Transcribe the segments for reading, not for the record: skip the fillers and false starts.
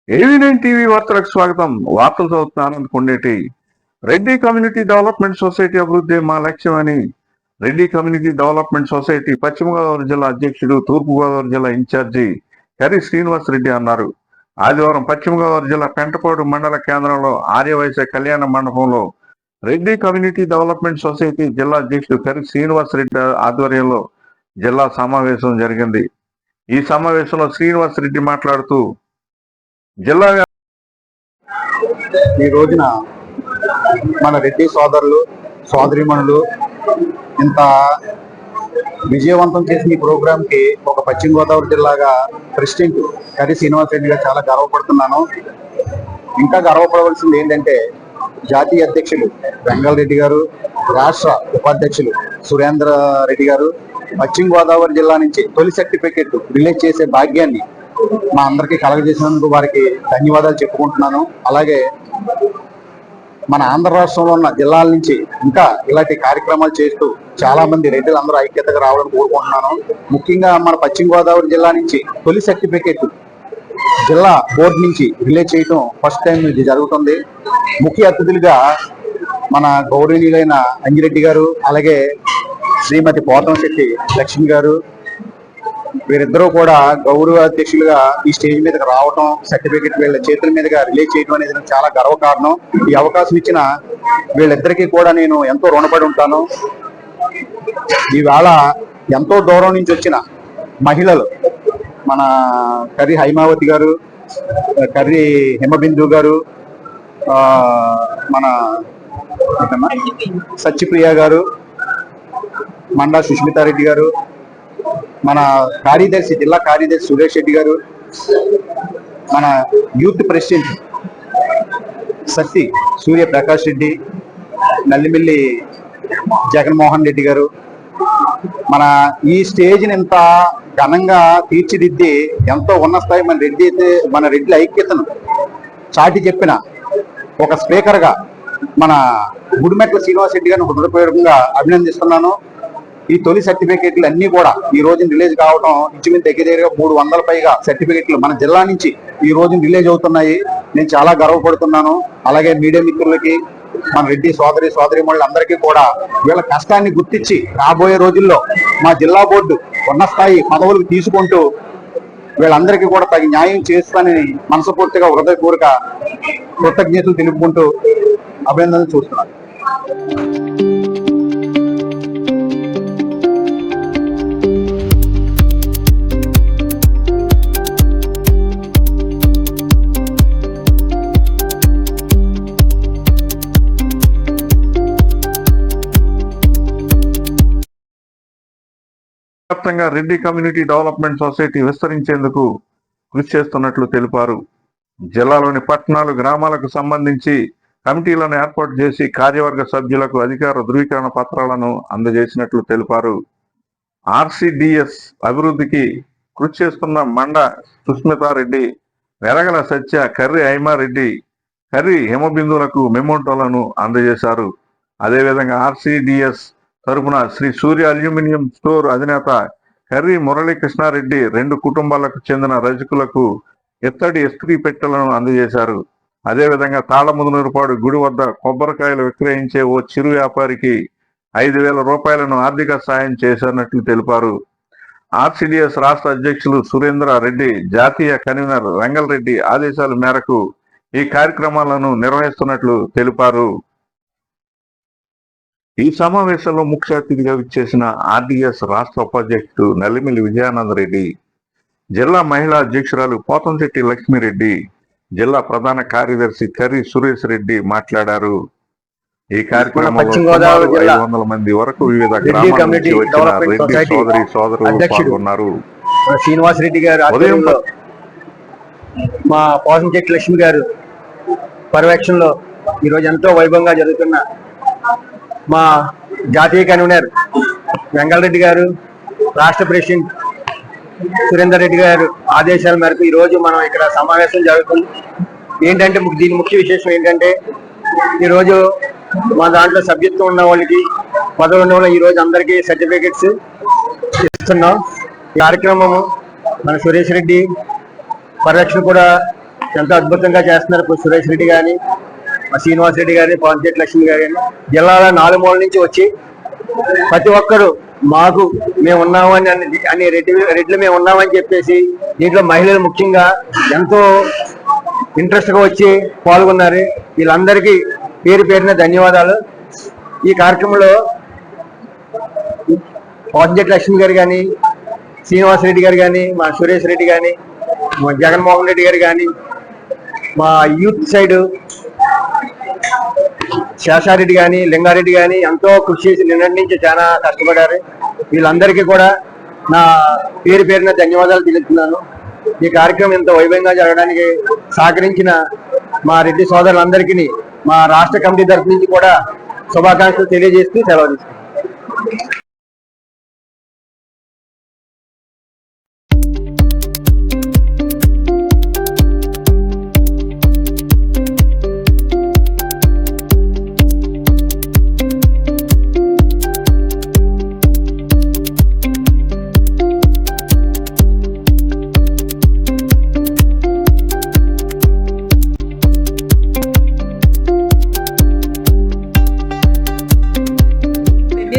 AV9 TV వార్తలకు స్వాగతం. వార్తలు చదువుతున్న Anand Kondeti. Reddy community development society అభివృద్ధి మా లక్ష్యమని రెడ్డి కమ్యూనిటీ డెవలప్మెంట్ సొసైటీ పశ్చిమ గోదావరి జిల్లా అధ్యక్షుడు, తూర్పు గోదావరి జిల్లా ఇన్ఛార్జి కర్రి శ్రీనివాస్ రెడ్డి అన్నారు. ఆదివారం పశ్చిమ గోదావరి జిల్లా పెంటపాడు మండల కేంద్రంలో ఆర్యవైశ్య కళ్యాణ మండపంలో రెడ్డి కమ్యూనిటీ డెవలప్మెంట్ సొసైటీ జిల్లా అధ్యక్షుడు కర్రి శ్రీనివాస్ రెడ్డి ఆధ్వర్యంలో జిల్లా సమావేశం జరిగింది. ఈ సమావేశంలో శ్రీనివాస్ రెడ్డి మాట్లాడుతూ జిల్లా ఈ రోజున మన రెడ్డి సోదరులు సోదరిమణులు ఇంత విజయవంతం చేసిన ఈ ప్రోగ్రామ్ కి ఒక పశ్చిమ గోదావరి జిల్లాగా ప్రెసిడెంట్ కర్రి శ్రీనివాస్ రెడ్డి గారు చాలా గర్వపడుతున్నాను. ఇంకా గర్వపడవలసింది ఏంటంటే జాతీయ అధ్యక్షులు వెంగళ రెడ్డి గారు, రాష్ట్ర ఉపాధ్యక్షులు సురేంద్ర రెడ్డి గారు పశ్చిమ గోదావరి జిల్లా నుంచి తొలి సర్టిఫికెట్ రిలీజ్ చేసే భాగ్యాన్ని మా అందరికీ కలగజేసినందుకు వారికి ధన్యవాదాలు చెప్పుకుంటున్నాను. అలాగే మన ఆంధ్ర రాష్ట్రంలో ఉన్న జిల్లాల నుంచి ఇంకా ఇలాంటి కార్యక్రమాలు చేస్తూ చాలా మంది రెడ్డిలు అందరూ ఐక్యతగా రావాలని కోరుకుంటున్నాను. ముఖ్యంగా మన పశ్చిమ గోదావరి జిల్లా నుంచి తొలి సర్టిఫికేట్ జిల్లా బోర్డు నుంచి రిలీజ్ చేయడం ఫస్ట్ టైం ఇది జరుగుతుంది. ముఖ్య అతిథులుగా మన గౌరవనీయులైన అంజిరెడ్డి గారు, అలాగే శ్రీమతి పోతంశెట్టి లక్ష్మి గారు, వీరిద్దరూ కూడా గౌరవ అధ్యక్షులుగా ఈ స్టేజ్ మీదకి రావటం, సర్టిఫికెట్ వీళ్ళ చేతుల మీదుగా రిలీజ్ చేయడం అనేది నాకు చాలా గర్వకారణం. ఈ అవకాశం ఇచ్చిన వీళ్ళిద్దరికీ కూడా నేను ఎంతో రుణపడి ఉంటాను. ఈవేళ ఎంతో దూరం నుంచి వచ్చిన మహిళలు, మన కర్రి హైమావతి గారు, కర్రి హిమబిందు గారు, మన సత్యప్రియ గారు, మండా సుష్మితారెడ్డి గారు, మన కార్యదర్శి జిల్లా కార్యదర్శి సురేష్ రెడ్డి గారు, మన యూత్ ప్రెసిడెంట్ సత్తి సూర్య ప్రకాష్ రెడ్డి, నల్లిమిల్లి జగన్మోహన్ రెడ్డి గారు, మన ఈ స్టేజ్ని ఎంత ఘనంగా తీర్చిదిద్ది ఎంతో ఉన్న స్థాయి మన రెడ్డి ఐక్యతను చాటి చెప్పిన ఒక స్పీకర్గా మన గుడిమెట్ల శ్రీనివాస్ రెడ్డి గారిని హృదయపూర్వకంగా అభినందిస్తున్నాను. ఈ తొలి సర్టిఫికేట్లు అన్ని కూడా ఈ రోజు రిలీజ్ కావడం ఇంచుమించు దగ్గరగా 300 పైగా సర్టిఫికేట్లు మన జిల్లా నుంచి ఈ రోజు రిలీజ్ అవుతున్నాయి. నేను చాలా గర్వపడుతున్నాను. అలాగే మీడియా మిత్రులకి, మన రెడ్డి సోదరిమణులందరికీ కూడా వీళ్ళ కష్టాన్ని గుర్తించి రాబోయే రోజుల్లో మా జిల్లా బోర్డు ఉన్న స్థాయి పదవులకు తీసుకుంటూ వీళ్ళందరికీ కూడా తగిన న్యాయం చేస్తానని మనస్ఫూర్తిగా హృదయపూర్వక కృతజ్ఞతలు తెలుపుకుంటూ అభినందనలు చూస్తున్నాను. వ్యాప్తంగా రెడ్డి కమ్యూనిటీ డెవలప్మెంట్ సొసైటీ విస్తరించేందుకు కృషి చేస్తున్నట్లు తెలిపారు. జిల్లాలోని పట్టణాలు, గ్రామాలకు సంబంధించి కమిటీలను ఏర్పాటు చేసి కార్యవర్గ సభ్యులకు అధికార ధృవీకరణ పత్రాలను అందజేసినట్లు తెలిపారు. RCDS అభివృద్ధికి కృషి చేస్తున్న మండ సుష్మితారెడ్డి, వెరగల సత్య, కర్రి హైమారెడ్డి, కర్రి హిమబిందులకు మెమోటోలను అందజేశారు. అదేవిధంగా RCDS తరపున శ్రీ సూర్య అల్యూమినియం స్టోర్ అధినేత కర్రి మురళీకృష్ణారెడ్డి 2 కుటుంబాలకు చెందిన రజకులకు ఇత్తడి ఇస్త్రీ పెట్టెలను అందజేశారు. అదేవిధంగా తాళముదునూరుపాడు గుడి వద్ద కొబ్బరికాయలు విక్రయించే ఓ చిరు వ్యాపారికి 5,000 రూపాయలను ఆర్థిక సాయం చేశారన్నట్లు తెలిపారు. RCDS రాష్ట్ర అధ్యక్షులు సురేంద్ర రెడ్డి, జాతీయ కన్వీనర్ వెంగళ రెడ్డి ఆదేశాల మేరకు ఈ కార్యక్రమాలను నిర్వహిస్తున్నట్లు తెలిపారు. ఈ సమావేశంలో ముఖ్య అతిథిగా విచ్చేసిన RDS రాష్ట్ర ఉపాధ్యక్షుడు నల్లిమిల్లి విజయానందరెడ్డి, జిల్లా మహిళా అధ్యక్షురాలు పోతంశెట్టి లక్ష్మిరెడ్డి, జిల్లా ప్రధాన కార్యదర్శి కర్రి సురేష్ రెడ్డి మాట్లాడారు. ఈ కార్యక్రమంలో 500 మంది వరకు వివిధ గ్రామాల నుంచి వచ్చిన రెడ్డి సోదరులు పాల్గొన్నారు. శ్రీనివాస్ రెడ్డి గారు ఆధ్వర్యంలో, మా పోతంశెట్టి లక్ష్మి గారు పర్యవేక్షణలో ఈరోజు ఎంతో వైభవంగా జరుగుతున్న మా జాతీయ కన్వీనర్ వెంగళ రెడ్డి గారు, రాష్ట్ర ప్రెసిడెంట్ సురేందర్ రెడ్డి గారు ఆదేశాల మేరకు ఈరోజు మనం ఇక్కడ సమావేశం జరుగుతుంది. ఏంటంటే దీని ముఖ్య విశేషం ఏంటంటే, ఈరోజు మా దాంట్లో సభ్యత్వం ఉన్న వాళ్ళకి, పదవి ఉన్న వాళ్ళకి ఈరోజు అందరికీ సర్టిఫికెట్స్ ఇస్తున్నాం. ఈ కార్యక్రమము మన సురేష్ రెడ్డి పర్యవేక్షణ కూడా ఎంతో అద్భుతంగా చేస్తున్నారు. ఇప్పుడు సురేష్ రెడ్డి కానీ, శ్రీనివాస్ రెడ్డి గారి, పాంచెట్టి లక్ష్మి గారి జిల్లాలో 4 మూలల నుంచి వచ్చి ప్రతి ఒక్కరు మాకు మేము ఉన్నామని అని రెడ్లు మేము ఉన్నామని చెప్పేసి దీంట్లో మహిళలు ముఖ్యంగా ఎంతో ఇంట్రెస్ట్ గా వచ్చి పాల్గొన్నారు. వీళ్ళందరికీ పేరు పేరున ధన్యవాదాలు. ఈ కార్యక్రమంలో పాంచెట్టి లక్ష్మి గారు కానీ, శ్రీనివాస్ రెడ్డి గారు కానీ, మా సురేష్ రెడ్డి కానీ, మా జగన్మోహన్ రెడ్డి గారు కానీ, మా యూత్ సైడ్ శేషారెడ్డి కానీ, లింగారెడ్డి కానీ ఎంతో కృషి చేసి నిన్నటి నుంచి చాలా కష్టపడారు. వీళ్ళందరికీ కూడా నా పేరు పేరున ధన్యవాదాలు తెలుపుతున్నాను. ఈ కార్యక్రమం ఇంత వైభవంగా జరగడానికి సహకరించిన మా రెడ్డి సోదరులందరికీ మా రాష్ట్ర కమిటీ తరఫు నుంచి కూడా శుభాకాంక్షలు తెలియజేస్తూ సెలవు తీసుకుంటాను.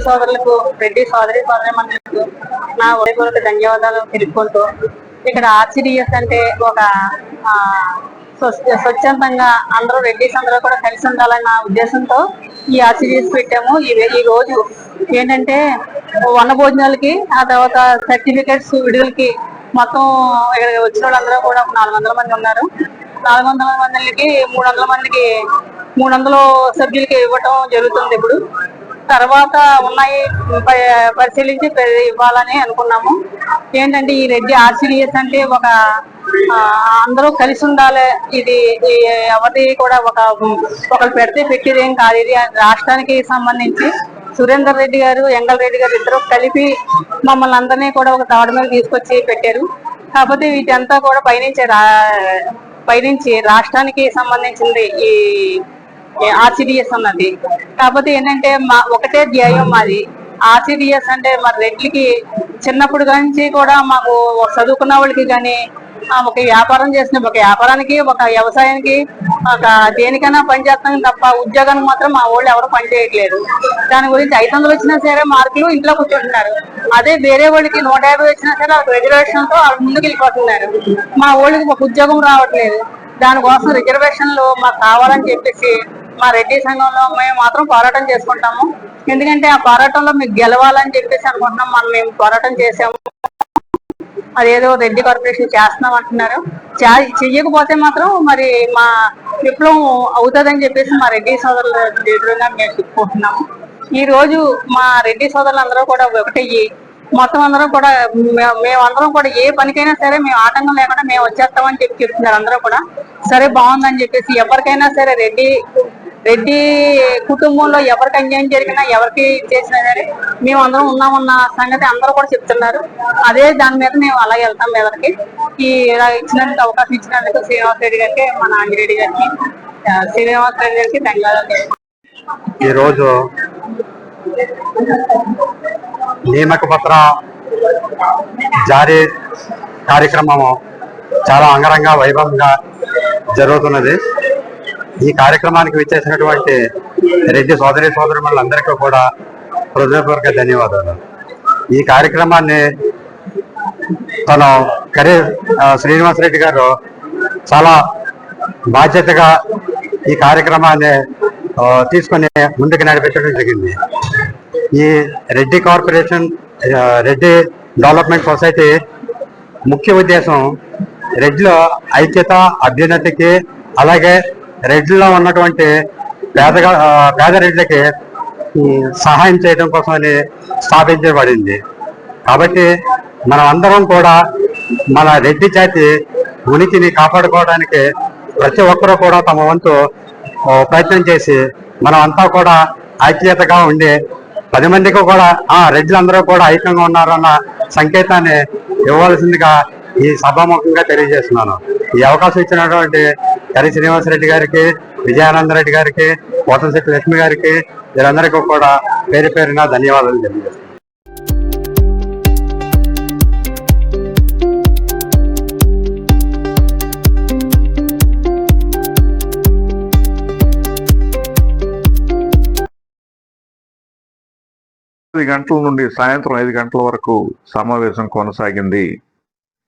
సోదరులకు, రెడ్డి సోదరిమణులకు నా హృదయపూర్వక ధన్యవాదాలు తెలుపుకుంటూ, ఇక్కడ ఆర్సిడిఎస్ అంటే ఒక స్వచ్ఛందంగా అందరూ రెడ్డిస్ అందరూ కూడా కలిసి ఉండాలన్న ఉద్దేశంతో ఈ ఆర్సిడిఎస్ పెట్టాము. ఈ రోజు ఏంటంటే వన భోజనాలకి, ఆ తర్వాత సర్టిఫికేట్స్ విడుదలకి మొత్తం ఇక్కడ వచ్చిన వాళ్ళందరూ కూడా 400 మంది ఉన్నారు. 400 మందికి 300 మందికి 300 సభ్యులకి ఇవ్వటం జరుగుతుంది. ఇప్పుడు తర్వాత ఉన్నాయి పరిశీలించి ఇవ్వాలని అనుకున్నాము. ఏంటంటే ఈ రెడ్డి ఆర్సిడిఎస్ అంటే ఒక అందరూ కలిసి ఉండాలి. ఇది ఎవరిది కూడా ఒకరు పెడితే పెట్టేదేం కాదు. ఇది రాష్ట్రానికి సంబంధించి సురేందర్ రెడ్డి గారు, ఎంగల్ రెడ్డి గారు ఇద్దరు కలిపి మమ్మల్ని అందరినీ కూడా ఒక తాడు మీద తీసుకొచ్చి పెట్టారు. కాకపోతే వీటంతా కూడా పైనుంచి రాష్ట్రానికి సంబంధించింది ఈ ఆర్సిడిఎస్ అన్నది. కాకపోతే ఏంటంటే ఒకటే ధ్యేయం మాది. ఆర్సిడిఎస్ అంటే మరి రెడ్లకి చిన్నప్పుడు నుంచి కూడా మాకు చదువుకున్న వాళ్ళకి కానీ, ఒక వ్యాపారం చేసిన ఒక వ్యాపారానికి, ఒక వ్యవసాయానికి, ఒక దేనికైనా పని చేస్తాం తప్ప ఉద్యోగానికి మాత్రం మా వాళ్ళు ఎవరు పని చేయట్లేదు. దాని గురించి 500 వచ్చినా సరే మార్కులు ఇంట్లో కూర్చుంటున్నారు. అదే వేరే వాళ్ళకి 150 వచ్చినా సరే వాళ్ళకి రిజర్వేషన్ తో వాళ్ళు ముందుకు వెళ్ళిపోతున్నారు. మా వాళ్ళకి ఒక ఉద్యోగం రావట్లేదు. దానికోసం రిజర్వేషన్లు మాకు కావాలని చెప్పేసి మా రెడ్డి సంఘంలో మేము మాత్రం పోరాటం చేసుకుంటాము. ఎందుకంటే ఆ పోరాటంలో మీకు గెలవాలని చెప్పేసి అనుకుంటున్నాం. మేము పోరాటం చేసాము. అదేదో రెడ్డి కార్పొరేషన్ చేస్తున్నాం అంటున్నారు. చెయ్యకపోతే మాత్రం మరి మా విప్లవం అవుతుందని చెప్పేసి మా రెడ్డి సోదరుల లీడర్గా మేము చెప్పుకుంటున్నాము. ఈ రోజు మా రెడ్డి సోదరులందరూ కూడా ఒకటయ్యి మొత్తం అందరూ కూడా మేమందరం కూడా ఏ పనికైనా సరే మేము ఆటంకం లేకుండా మేము వచ్చేస్తామని చెప్తున్నారు. అందరూ కూడా సరే బాగుందని చెప్పేసి ఎవరికైనా సరే రెడ్డి కుటుంబంలో ఎవరికి అన్యాయం జరిగినా, ఎవరికి చేసినా సరే మేము అందరం ఉన్నామన్న సంగతి అందరూ కూడా చెప్తున్నారు. అదే దాని మీద మేము అలాగే వెళ్తాం మీదకి. ఇలా ఇచ్చినందుకు అవకాశం ఇచ్చినందుకు శ్రీనివాస్ రెడ్డి గారికి, మన ఆంజరెడ్డి గారికి, శ్రీనివాస్ రెడ్డి గారికి ధన్యవాదాలు. ఈరోజు నియామక పత్ర జారీ కార్యక్రమము చాలా అంగరంగ వైభవంగా జరుగుతున్నది. ఈ కార్యక్రమానికి విచ్చేసినటువంటి రెడ్డి సోదరులందరికీ కూడా హృదయపూర్వక ధన్యవాదాలు. ఈ కార్యక్రమాన్ని తను శ్రీనివాస్ రెడ్డి గారు చాలా బాధ్యతగా ఈ కార్యక్రమాన్ని తీసుకుని ముందుకు నడిపించడం జరిగింది. ఈ Reddy corporation, Reddy development society ముఖ్య ఉద్దేశం రెడ్డిలో ఐక్యత, అభ్యున్నతికి, అలాగే రెడ్డిలో ఉన్నటువంటి పేద రెడ్లకి సహాయం చేయడం కోసమని స్థాపించబడింది. కాబట్టి మనం అందరం కూడా మన రెడ్డి జాతి ఉనికిని కాపాడుకోవడానికి ప్రతి ఒక్కరూ కూడా తమ వంతు ప్రయత్నం చేసి మనం అంతా కూడా ఐక్యతగా ఉండి 10 మందికి కూడా రెడ్లందరూ కూడా ఐక్యంగా ఉన్నారన్న సంకేతాన్ని ఇవ్వాల్సిందిగా ఈ సభాముఖంగా తెలియజేస్తున్నాను. ఈ అవకాశం ఇచ్చినటువంటి శ్రీనివాసరెడ్డి గారికి, విజయానందరెడ్డి గారికి, పోతంశెట్టి లక్ష్మి గారికి, వీరందరికీ కూడా పేరు పేరున ధన్యవాదాలు తెలియజేస్తున్నాను. 10 గంటల నుండి సాయంత్రం 5 గంటల వరకు సమావేశం కొనసాగింది.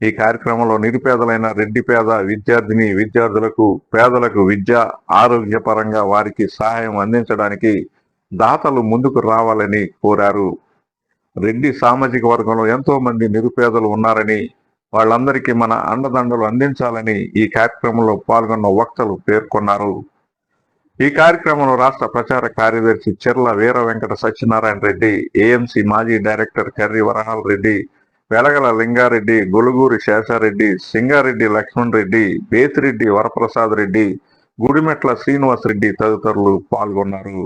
ఈ కార్యక్రమంలో నిరుపేదలైన రెడ్డి పేద విద్యార్థిని విద్యార్థులకు పేదలకు విద్య ఆరోగ్యపరంగా వారికి సహాయం అందించడానికి దాతలు ముందుకు రావాలని కోరారు. రెడ్డి సామాజిక వర్గంలో ఎంతో మంది నిరుపేదలు ఉన్నారని, వాళ్ళందరికీ మన అండదండలు అందించాలని ఈ కార్యక్రమంలో పాల్గొన్న వక్తలు పేర్కొన్నారు. ఈ కార్యక్రమంలో రాష్ట్ర ప్రచార కార్యదర్శి చెర్ల వీర వెంకట సత్యనారాయణ రెడ్డి, ఏఎంసీ మాజీ డైరెక్టర్ కర్రి వరహాల్ రెడ్డి, వెలగల లింగారెడ్డి, గొలుగూరి శేషారెడ్డి, సింగారెడ్డి లక్ష్మణ్ రెడ్డి, బేతిరెడ్డి వరప్రసాద్ రెడ్డి, గుడిమెట్ల శ్రీనివాస్ రెడ్డి తదితరులు పాల్గొన్నారు.